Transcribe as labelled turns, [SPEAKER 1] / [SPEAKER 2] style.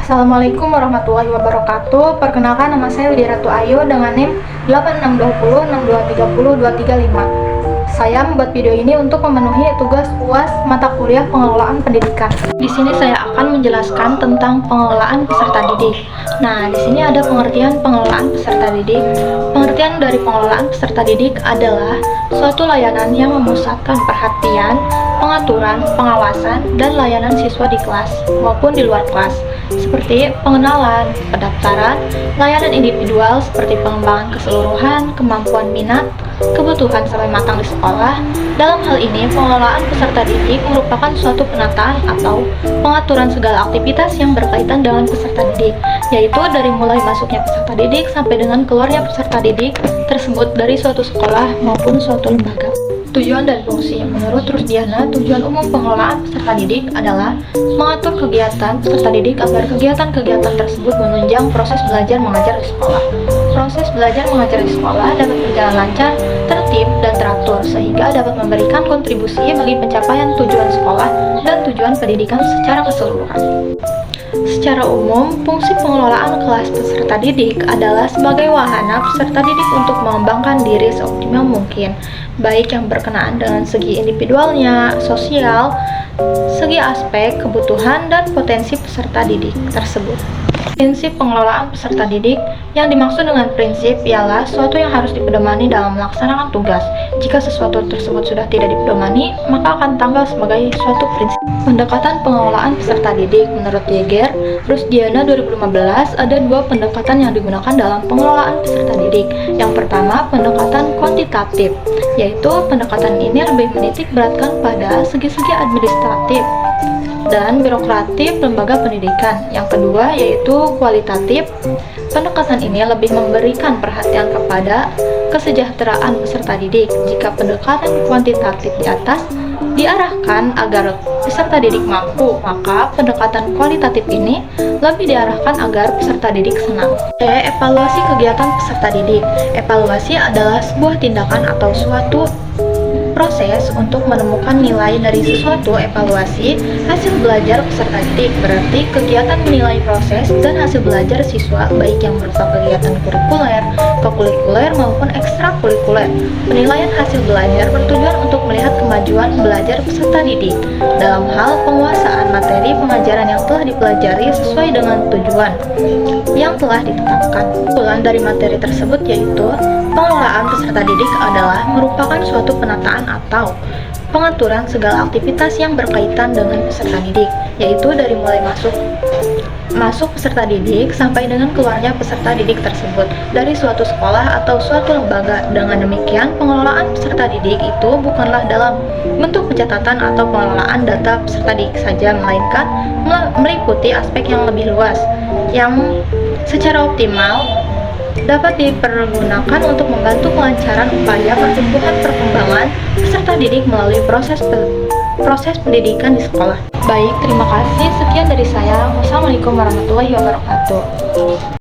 [SPEAKER 1] Assalamualaikum warahmatullahi wabarakatuh. Perkenalkan, nama saya Widya Ratu Ayu dengan NIM 862062302355. Saya membuat video ini untuk memenuhi tugas UAS mata kuliah pengelolaan pendidikan. Di sini saya akan menjelaskan tentang pengelolaan peserta didik. Nah, di sini ada pengertian pengelolaan peserta didik. Pengertian dari pengelolaan peserta didik adalah suatu layanan yang memusatkan perhatian, pengaturan, pengawasan, dan layanan siswa di kelas maupun di luar kelas, seperti pengenalan, pendaftaran, layanan individual seperti pengembangan keseluruhan, kemampuan minat, kebutuhan sampai matang di sekolah. Dalam hal ini, pengelolaan peserta didik merupakan suatu penataan atau pengaturan segala aktivitas yang berkaitan dengan peserta didik, yaitu dari mulai masuknya peserta didik sampai dengan keluarnya peserta didik tersebut dari suatu sekolah maupun suatu lembaga. Tujuan dan fungsi. Menurut Rusdiana, tujuan umum pengelolaan peserta didik adalah mengatur kegiatan peserta didik agar kegiatan-kegiatan tersebut menunjang proses belajar mengajar di sekolah. Proses belajar mengajar di sekolah dapat berjalan lancar, tertib, dan teratur sehingga dapat memberikan kontribusi bagi pencapaian tujuan sekolah dan tujuan pendidikan secara keseluruhan. Secara umum, fungsi pengelolaan kelas peserta didik adalah sebagai wahana peserta didik untuk mengembangkan diri seoptimal mungkin, baik yang berkenaan dengan segi individualnya, sosial, segi aspek, kebutuhan, dan potensi peserta didik tersebut. Prinsip pengelolaan peserta didik. Yang dimaksud dengan prinsip ialah sesuatu yang harus dipedomani dalam melaksanakan tugas. Jika sesuatu tersebut sudah tidak dipedomani, maka akan tanggal sebagai suatu prinsip. Pendekatan pengelolaan peserta didik. Menurut Yeager, Rusdiana 2015, ada dua pendekatan yang digunakan dalam pengelolaan peserta didik. Yang pertama, pendekatan kuantitatif, yaitu pendekatan ini lebih menitik beratkan pada segi-segi administratif dan birokratif lembaga pendidikan. Yang kedua yaitu kualitatif. Pendekatan ini lebih memberikan perhatian kepada kesejahteraan peserta didik. Jika pendekatan kuantitatif di atas diarahkan agar peserta didik mampu, maka pendekatan kualitatif ini lebih diarahkan agar peserta didik senang. Evaluasi kegiatan peserta didik. Evaluasi adalah sebuah tindakan atau suatu proses untuk menemukan nilai dari sesuatu. Evaluasi hasil belajar peserta didik berarti kegiatan menilai proses dan hasil belajar siswa, baik yang berupa kegiatan kurikuler, kokurikuler maupun ekstrakurikuler. Penilaian hasil belajar bertujuan untuk melihat kemajuan belajar peserta didik dalam hal penguasaan materi pengajaran yang telah dipelajari sesuai dengan tujuan yang telah ditetapkan. Kesimpulan dari materi tersebut yaitu pengelolaan peserta didik adalah merupakan suatu penataan atau pengaturan segala aktivitas yang berkaitan dengan peserta didik, yaitu dari mulai masuk peserta didik sampai dengan keluarnya peserta didik tersebut dari suatu sekolah atau suatu lembaga. Dengan demikian, pengelolaan peserta didik itu bukanlah dalam bentuk pencatatan atau pengelolaan data peserta didik saja, melainkan meliputi aspek yang lebih luas yang secara optimal dapat dipergunakan untuk membantu kelancaran upaya pertumbuhan perkembangan peserta didik melalui proses pendidikan di sekolah. Baik, terima kasih. Sekian dari saya. Wassalamualaikum warahmatullahi wabarakatuh.